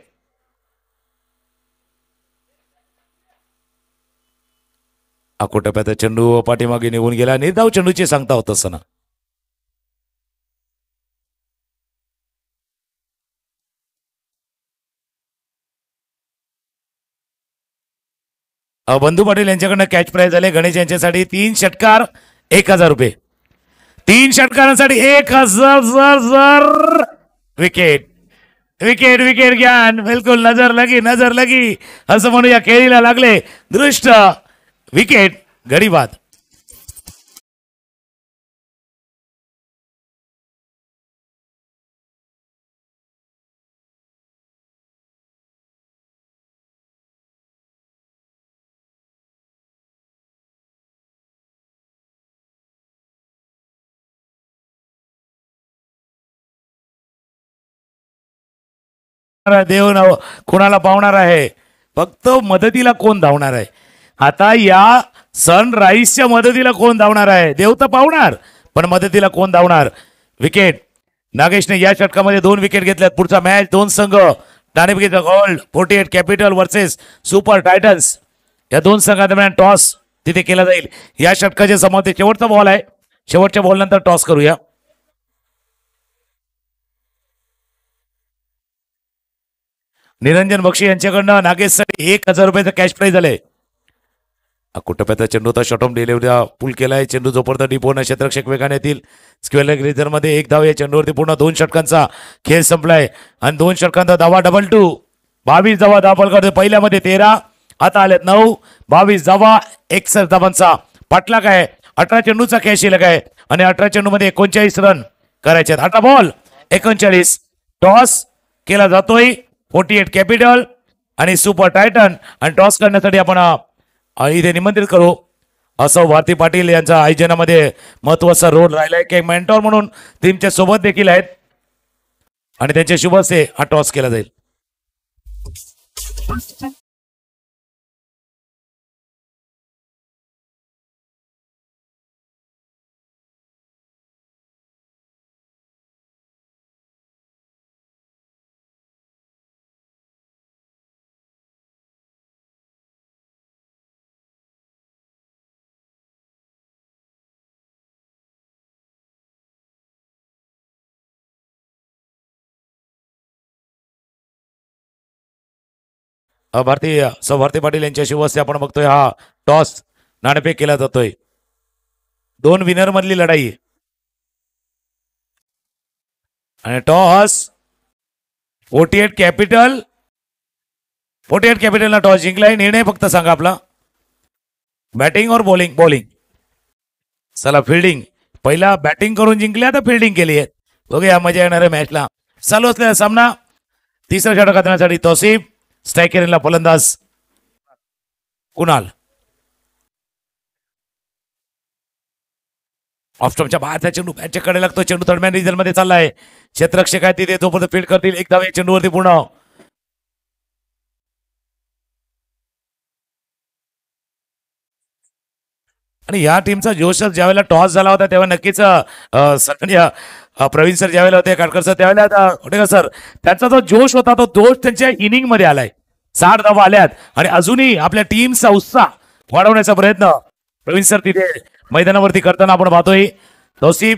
टप्प्यात चेंडू पाठीमागे निघून गेला. निर्धाव चेंडूची सांगता होत असताना बंधू पाटील यांच्याकडनं कॅच प्राइज झाले. गणेश यांच्यासाठी 3 षटकार 1000 रुपये. 3 षटकारांसाठी 1000 विकेट विकेट विकेट ज्ञान बिलकुल नजर लगी असं म्हणूया. खेळीला लागले दृष्ट विकेट गडी बाद. देव नव कुणाला पावणार आहे, फक्त मदतीला कोण धावणार आहे. आता या सनराईजच्या मदतीला कोण धावणार आहे, देव तर पावणार पण मदतीला कोण धावणार. विकेट नागेशने या षटकामध्ये 2 विकेट घेतल्यात. पुढचा मॅच 2 संघ नाणेफेकीचा गोल्ड 48 कॅपिटल वर्सेस सुपर टायटन्स. या 2 संघादरम्यान टॉस तिथे केला जाईल. या षटकाचे समाप्ती शेवटचा बॉल आहे. शेवटच्या बॉल नंतर टॉस करूया. निरंजन बक्षी यांच्याकडनं नागेशसाठी 1000 रुपयाचं कॅश प्राईज झालंय. कुटप्याचा चेंडूचा शॉटॉम डिलिव्हरी पूल केलाय. चेंडू जोपर्यंत डिपोन क्षेत्रक्षक वेगाने येतील. स्क्वेअर ग्रेझर मध्ये 1 धाव या चेंडूवरती पूर्ण 2 षटकांचा खेळ संपलाय आणि 2 षटकांचा धावा डबल 2. 22 धावा धावपल करते. पहिल्यामध्ये 13, आता आलेत 9. 22 धावा 61 धावांचा पाठलाग आहे. 18 चेंडूचा खेळ शिल्लक आहे आणि 18 चेंडू मध्ये 39 रन करायचे आहेत. 18 बॉल 39. टॉस केला जातोय 48 कॅपिटल आणि सुपर टायटन. आणि टॉस करण्यासाठी आपण इथे निमंत्रित करू. असं भारती पाटील यांच्या आयोजनामध्ये महत्वाचा रोल राहिलाय की मेंटॉर म्हणून टीमच्या सोबत देखील आहेत आणि त्यांच्या शुभ हस्ते हा टॉस केला जाईल. भारती पाटील यांच्या शुभ हस्ते आपण बघतोय हा टॉस नाणेफेक केला जातोय. 2 विनर मधली लढाई आणि टॉस 48 कॅपिटलला टॉस जिंकलाय. निर्णय फक्त सांगा आपला, बॅटिंग और बॉलिंग. बॉलिंग. चला फिल्डिंग. पहिला बॅटिंग करून जिंकले, आता फिल्डिंग केली आहे. बघूया मजा येणार आहे मॅचला. चालू असलेला सामना. तिसरा षटक करण्यासाठी तौसिफ. स्ट्रायकरला फलंदाज कुणाल. ऑफस्टॉपच्या बाहेरचा चेंडू बॅटच्या कडे लागतो. चेंडू दरम्यान रिझल मध्ये चाललाय. क्षेत्ररक्षक आहे तिथे जोपर्यंत फील्ड करतील 1 धाव या चेंडूवरती पूर्ण. आणि या टीमचा जोश ज्यावेळेला टॉस झाला होता तेव्हा नक्कीच प्रवीण सर ज्यावेळेला होते, काटकर सर त्यावेळेला सर त्यांचा जो जोश होता तो जोश त्यांच्या इनिंग मध्ये आलाय. 60 धावा आल्यात आणि अजूनही आपल्या टीमचा उत्साह वाढवण्याचा प्रयत्न प्रवीण सर तिथे मैदानावरती करताना आपण पाहतोय. तौसिफ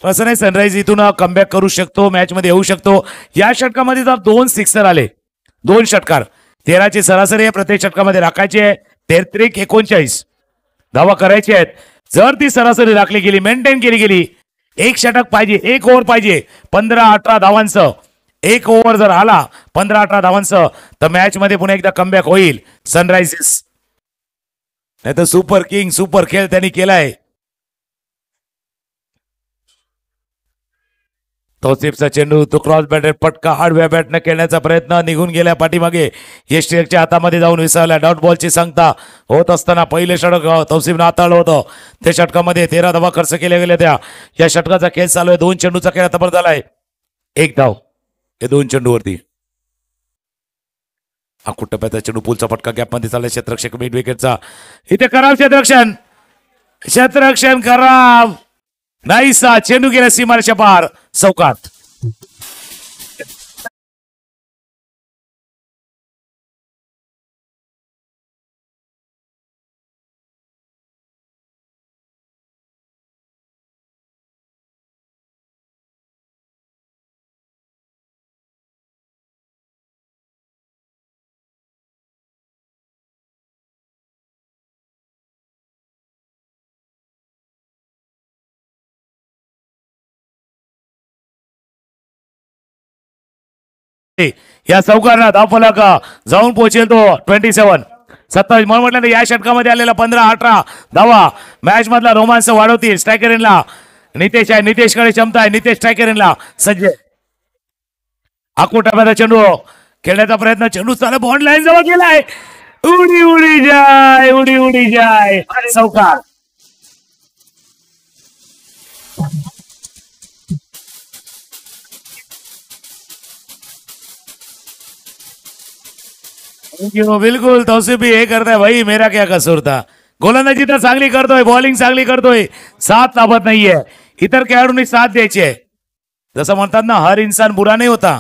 असं नाही सनराईज इथून कमबॅक करू शकतो, मॅच मध्ये येऊ शकतो. या षटकामध्ये जर 2 सिक्सर आले, 2 षटकार, 13 ची सरासरी आहे प्रत्येक षटकामध्ये राखायची आहे. 33 39 धावा करायची आहेत. जर ती सरासरी राखली गेली, मेंटेन केली गेली, 1 षटक पाहिजे, 1 ओव्हर पाहिजे 15-18 धावांचं. 1 ओव्हर जर आला 15-18 धावांचं तर मॅच मध्ये पुन्हा एकदा कमबॅक होईल सनरायझर्स. नाही तर सुपर किंग सुपर खेळ त्यांनी केलाय. तौसिफचा चेंडू तो क्रॉस बॅटेड पटका आडव्या बॅटनं खेळण्याचा प्रयत्न निघून गेल्या पाठीमागे. यष्टीच्या हातामध्ये जाऊन विसरला. डॉट बॉलची सांगता होत असताना पहिले षटक तौसिफनं हाताळलं होतं. त्या षटकामध्ये 13 धावा खर्च केल्या गेल्या त्या. या षटकाचा खेळ चालू आहे. 2 चेंडूचा खेळ आता झालाय. 1 धाव हे 2 चेंडूवरती. टप्प्याचा चेंडू पुलचा फटका गॅपमध्ये चाललाय. क्षेत्ररक्षक मिड विकेटचा इथे कराव. क्षेत्ररक्षण कराव. नाहीसा चेंडू गेला सीमारेषा पार. चौकात. या चौकांना धावफलक जाऊन पोहोचेल तो 27. 27 म्हणून म्हटलं या षटकामध्ये आलेला 15-18 धावा मॅच मधला रोमांच वाढवतील. स्ट्रायकरला नितेश आहे. नितेशकडे क्षमता आहे. नितेश स्ट्रायकरला सज्ज. टप्प्याचा चेंडू खेळण्याचा प्रयत्न. चेंडू चालू बॉन्ड लाईन जवळ गेलाय. उडी उडी जाय. उडी उडी जाय. चौकार. बिलकुल तौसिफ भी हे करताय भाई, मेरा क्या कसूर था. गोलंदाजी तर चांगली करतोय, बॉलिंग चांगली करतोय, साथ लाभत नाहीये. इतर खेळाडूंनी साथ द्यायची आहे. जसं म्हणतात ना, हर इंसान बुरा नहीं होता,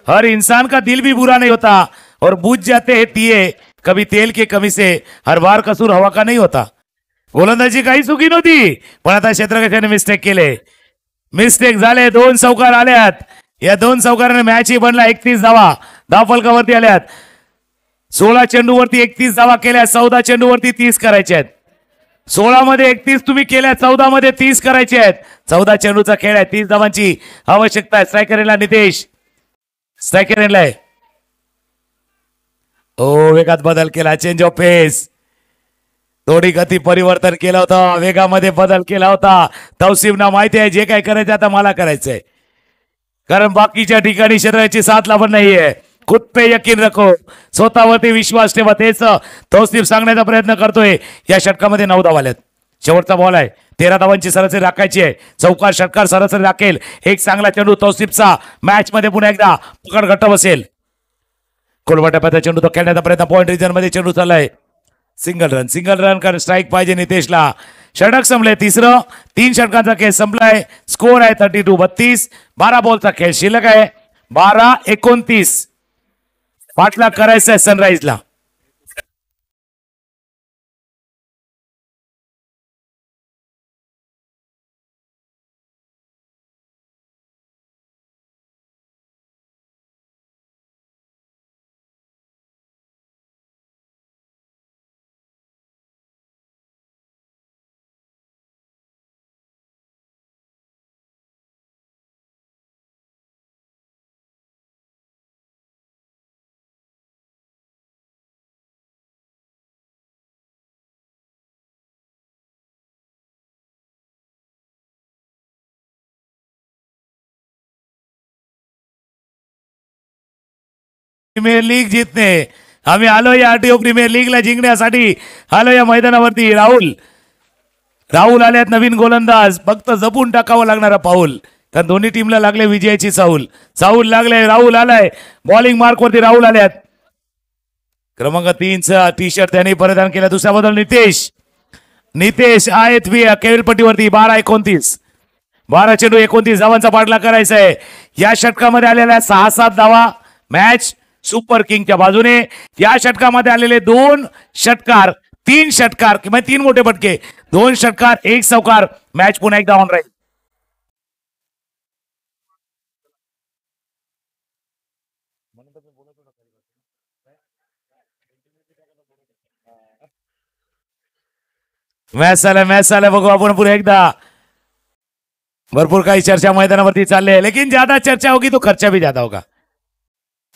हर इंसान का दिल भी बुरा नहीं होता, और बुझ जाते हैं दिए कभी तेल के कमी से, हर बार कसूर हवा का नहीं होता. गोलंदाजी काही चुकी नव्हती, पण आता क्षेत्ररक्षकाने मिस्टेक केले. मिस्टेक झाले. 2 चौकार आल्यात. या 2 चौकाराने मॅच ही बनला. 31 धावा धावफलकावरती आल्यात. 16 चेंडूवरती 31 धावा केल्या. 14 चेंडूवरती 30 करायचे आहेत. 16 मध्ये 31 तुम्ही केल्या, 14 मध्ये 30 करायचे आहेत. 14 चेंडूचा खेळ आहे, 30 धावांची आवश्यकता आहे. स्ट्रायकरला नितेश, स्ट्रायकरला आहे. ओ वेगात बदल केला, चेंज ऑफ पेस, थोडी गती परिवर्तन केलं होतं, वेगामध्ये बदल केला होता. तौसिफना माहिती आहे जे काय करायचं आता मला करायचंय, कारण बाकीच्या ठिकाणी क्षेत्राची साथ लाभत नाहीये. खुद पे यकीन रखो, स्वतःवरती विश्वास ठेवा. तेच तौसिफ सांगण्याचा प्रयत्न करतोय. या षटकामध्ये 9 धावा आल्यात. शेवटचा बॉल आहे, 13 धावांची सरासरी राखायची आहे. चौकार षटकार सरासरी राखेल. एक चांगला चेंडू तौसिफचा मॅच मध्ये पुन्हा एकदा पकड घट्ट बसेल. कोलवाट्याचा चेंडू तो खेळण्याचा प्रयत्न, पॉइंट रिजन मध्ये चेंडू चाललाय. सिंगल रन कारण स्ट्राईक पाहिजे नितेशला. षटक संपले तिसरं. 3 षटकांचा खेळ संपलाय. स्कोर आहे 32-32. 12 बॉलचा खेळ शिल्लक आहे. 12-29. पाठला करायचं आहे सनराईजला. प्रीमियर लीग जिंकणे, आम्ही आलो या आरटीओ प्रीमियर लीगला जिंकण्यासाठी आलो या मैदानावरती. राहुल आल्यात, नवीन गोलंदाज. फक्त जपून टाकावं लागणारा पाऊल, कारण दोन्ही टीमला लागले विजयाची चाहूल. लागले, राहुल आलाय. बॉलिंग मार्क वरती राहुल आल्यात. क्रमांक 3चा टी शर्ट त्यांनी परिधान केला. दुसरा बदल नितेश आहेत केळपट्टीवरती. 12-29. 12 चेंडू 29 धावांचा पाठला करायचा आहे. या षटकामध्ये आलेल्या 6-7 धावा मॅच सुपर किंगच्या बाजूने. या षटकामध्ये आलेले 2 षटकार, 3 षटकार किंवा 3 मोठे फटके, 2 षटकार 1 चौकार. मॅच पुन्हा एकदा ऑन राहील. मॅच झाला बघू आपण पुन्हा एकदा. भरपूर काही चर्चा मैदानावरती चालले आहे, लेकिन ज्यादा चर्चा होगी तो खर्चा भी ज्यादा होगा.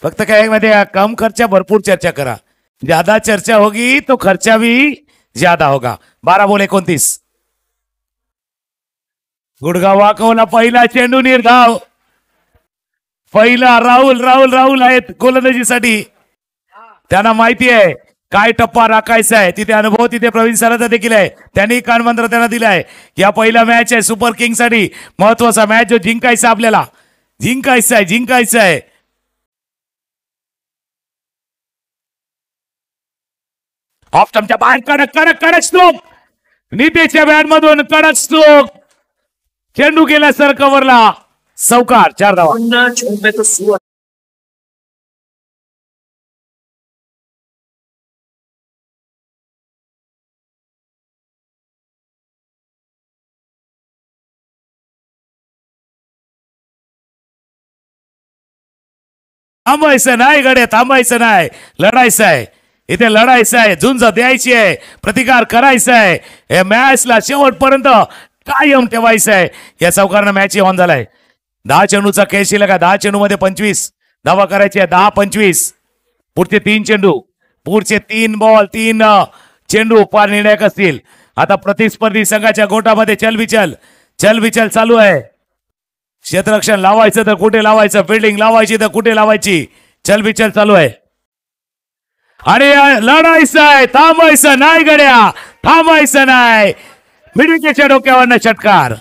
फक्त काय मध्ये कम खर्चा भरपूर चर्चा करा, ज्यादा चर्चा होगी तो खर्चा भी ज्यादा होगा. 12-29. गुडगाव वाकवला. पहिला चेंडू निर्धाव. पहिला राहुल आहेत गोलंदाजीसाठी. त्यांना माहिती आहे काय टप्पा राखायचा आहे. तिथे अनुभव, तिथे प्रवीण सरांचा देखील आहे. त्यांनी कानमंत्र त्यांना दिलाय. या पहिला मॅच आहे सुपर किंग साठी, महत्वाचा मॅच जो जिंकायचा आपल्याला. जिंकायचा आहे. ऑफ स्टंपच्या बाहेर कडक स्ट्रोक. नितेशच्या बॅट मधून कडक स्ट्रोक. चेंडू गेला सर कव्हरला. चौकार. 4 धावा. थांबायचं नाही गड्या, थांबायचं नाही. लढायचं आहे इथे, लढायचं आहे. झुंज द्यायची आहे, प्रतिकार करायचा आहे. या मॅचला शेवटपर्यंत कायम ठेवायचं आहे. या चौकारानं मॅच ऑन झालाय. 10 चेंडूचा खेळ शिल्लक आहे. 10 चेंडू मध्ये 25 धावा करायची आहे. 10-25. पुढचे 3 चेंडू, पुढचे 3 बॉल, 3 चेंडू पार निर्णायक असतील. आता प्रतिस्पर्धी संघाच्या गोटामध्ये चलबिचल चालू आहे. क्षेत्ररक्षण लावायचं तर कुठे लावायचं, फिल्डिंग लावायची तर कुठे लावायची, चलबिचल चालू आहे. आणि लढायचं आहे, थांबायचं नाही गड्या, थांबायचं नाही. मिडविकेटच्या डोक्यावरनं षटकार.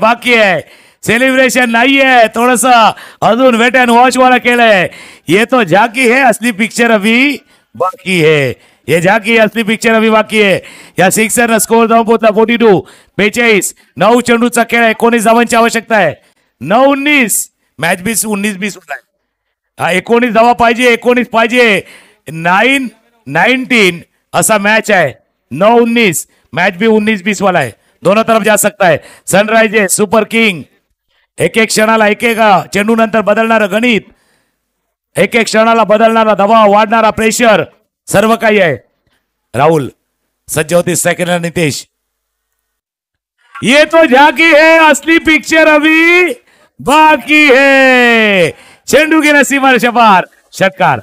बाकी आहे सेलिब्रेशन नाहीये थोडस अजून वेट अँड वॉच वाला केलंय ये तो झाकी है असली पिक्चर अभी बाकी है ये झाकी असली पिक्चर अभी बाकी आहे या सिक्सर स्कोर जाऊन पोहोचला 42 45 9 चेंडूचा खेळ आहे 19 धावांची आवश्यकता आहे 9-19 मॅच बी 19-20 होत आहे हा 19 धावा पाहिजे 19 पाहिजे 9-19 असा मॅच आहे 9-19 मॅच भी 19-20 वाला है दोनों तरफ जा सकता है सनराइजर्स सुपर किंग एक एक क्षणाला एक एक चेंडू नंतर बदलणारं गणित एक एक क्षणाला बदलणारा दबाव वाढणारा प्रेशर सर्व काही आहे राहुल सज्ज होती सेकंड नितेश ये तो झाकी है असली पिक्चर अभी बाकी है चेंडू गेला सीमारेषा पार षटकार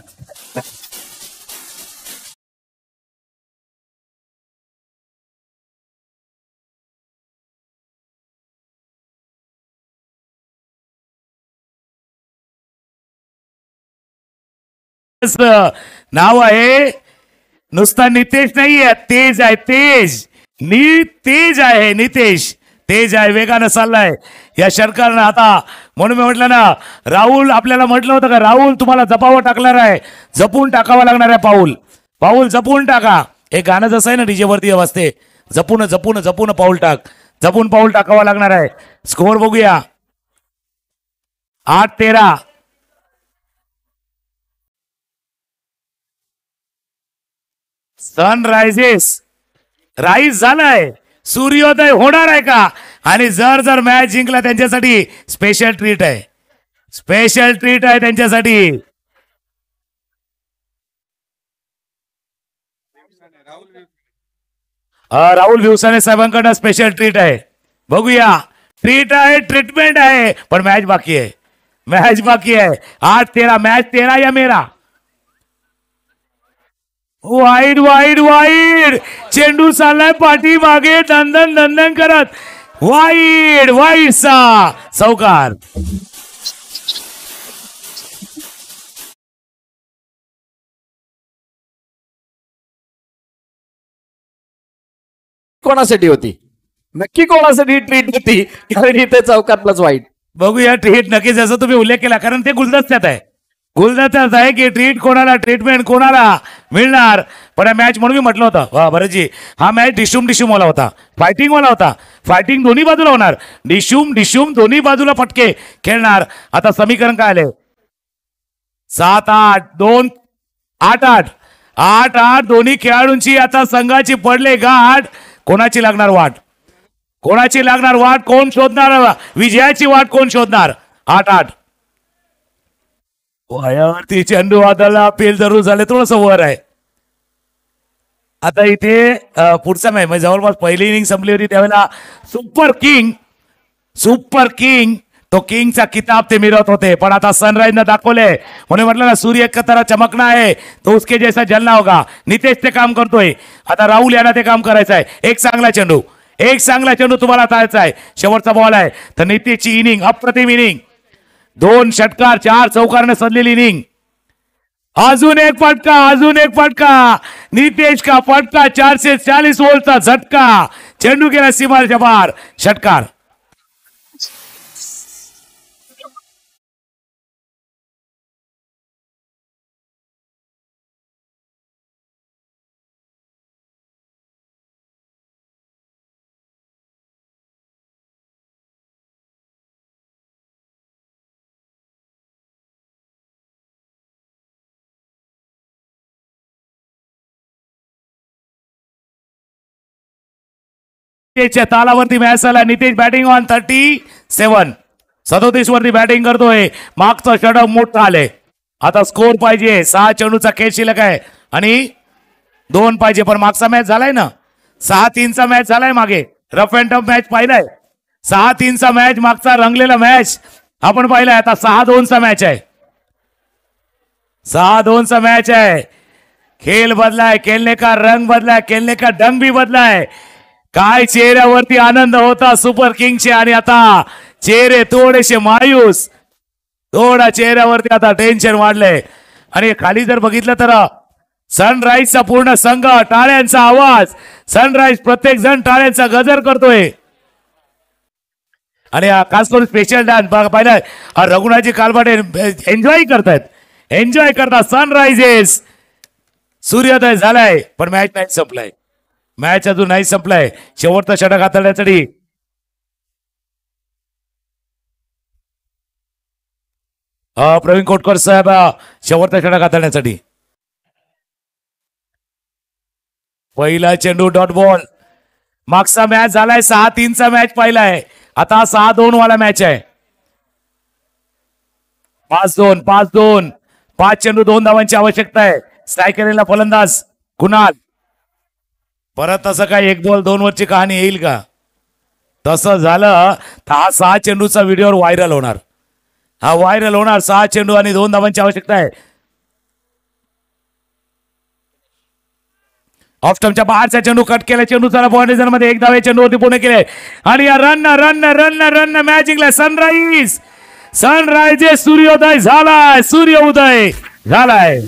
नाव आहे नुसता नितेश नाहीये तेज आहे तेज तेज आहे नितेश तेज आहे वेगानं चाललाय या षटकारानं आता म्हणून मी म्हटलं ना राहुल आपल्याला म्हटलं होतं का राहुल तुम्हाला जपावं टाकणार आहे जपून टाकावं लागणार आहे पाऊल पाऊल जपून टाका हे गाणं जसं आहे ना डीजे वरती वाजते जपून जपून जपून पाऊल टाक जपून पाऊल टाकावं लागणार आहे स्कोर बघूया 8-13 सनरायझर्स राईज झालाय सूर्योदय होणार आहे का आणि जर जर मॅच जिंकला त्यांच्यासाठी स्पेशल ट्रीट आहे त्यांच्यासाठी राहुल विवसाने साहेबांकडनं स्पेशल ट्रीट आहे बघूया ट्रीट आहे ट्रीटमेंट आहे पण मॅच बाकी आहे 8-13 मॅच 13 या मेरा वाईड वाईड वाईड चेंडू चाललाय पाठी मागे दंदन दंदन करत वाईड वाईड सा चौकार कोणासाठी होती नक्की कोणासाठी ट्रीट होती कारण इथे चौकातलाच वाईट बघूया ट्रीट नक्की जसं तुम्ही उल्लेख केला कारण ते गुलदस्त्यात आहे गुलदस्त्यात आहे की ट्रीट कोणाला ट्रीटमेंट कोणाला मिळणार पण या मॅच म्हणून मी म्हटलं होतं वा बरंजी हा मॅच डिशूम वाला होता फायटिंग वाला होता फायटिंग दोन्ही बाजूला होणार डिशूम दोन्ही बाजूला फटके खेळणार आता समीकरण काय आले 7-8 2 8-8 8-8 दोन्ही खेळाडूंची आता संघाची पडले गाठ कोणाची लागणार वाट कोण शोधणार विजयाची वाट कोण शोधणार 8-8 वायावरती चेंडू वादळला पेल जरूर झाले थोडस वर आहे आता इथे पुढचा मॅच म्हणजे जवळपास पहिली इनिंग संपली होती त्यावेळेला सुपर किंग तो किंगचा किताब ते मिळवत होते पण आता सनराइजनं दाखवले म्हणून म्हटलं ना सूर्य एक तरह चमकना है तो उसके जैसा जलना होगा नितेश ते काम करतोय आता राहुल यांना ते काम करायचं आहे एक चांगला चेंडू तुम्हाला टाळायचा आहे शेवटचा बॉल आहे तर नितेशची इनिंग अप्रतिम इनिंग 2 षटकार 4 चौकारने सजलेली इनिंग अजून एक फटका नितेश का फटका 440 वोल्टचा झटका चेंडू गेला सीमारेषा पार षटकार तालावरती मॅच झाला नितेश बॅटिंग ऑन 37 वरती बॅटिंग करतोय मागचा षटक मोठा आले आता स्कोर पाहिजे 6 चेंडूचा खेळ शिल्लक आहे आणि 2 पाहिजे पण मागचा मॅच झालाय ना 6-3 मॅच झालाय मागे रफ अँड टफ मॅच पाहिलाय 6-3 मॅच मागचा रंगलेला मॅच आपण पाहिलाय आता 6-2 मॅच आहे 6-2 मॅच है खेल बदला है खेलने का रंग बदला है खेलने का ढंग भी बदला है काय चेहऱ्यावरती आनंद होता सुपर किंगचे आणि आता चेहरे थोडेसे मायूस थोडा चेहऱ्यावरती आता टेन्शन वाढलंय आणि खाली जर बघितलं तर सनराइजचा पूर्ण संघ टाळ्यांचा आवाज सनराइज प्रत्येक जण टाळ्यांचा गजर करतोय आणि खास करून स्पेशल डान्स पाहिलं रघुनाथजी कालबाटे एन्जॉय करतात सनरायझर्स सूर्योदय झालाय पण मॅच नाही संपलाय मॅच अजून नाही संपलाय शेवटचा षटक हाताळण्यासाठी प्रवीण कोटकर साहेब शेवटचा षटक हाताळण्यासाठी पहिला चेंडू डॉट बॉल मागचा मॅच झालाय 6-3 मॅच पहिलाय आता 6-2 वाला मॅच आहे 5-2 5 चेंडू 2 धावांची आवश्यकता आहे स्ट्रायकरला फलंदाज कुणाल परत तसं काय 1 बॉल 2 वरची कहाणी येईल का तसं झालं तर हा 6 चेंडूचा व्हिडिओ व्हायरल होणार 6 चेंडू आणि 2 धावांची आवश्यकता आहे ऑफ स्टंपच्या बाहेरचा चेंडू कट केला चेंडू चला बाउंड्री मध्ये 1 धावे चेंडूवरती पूर्ण केले आणि या रन मॅच जिंकला सनरायझर्स सूर्योदय झालाय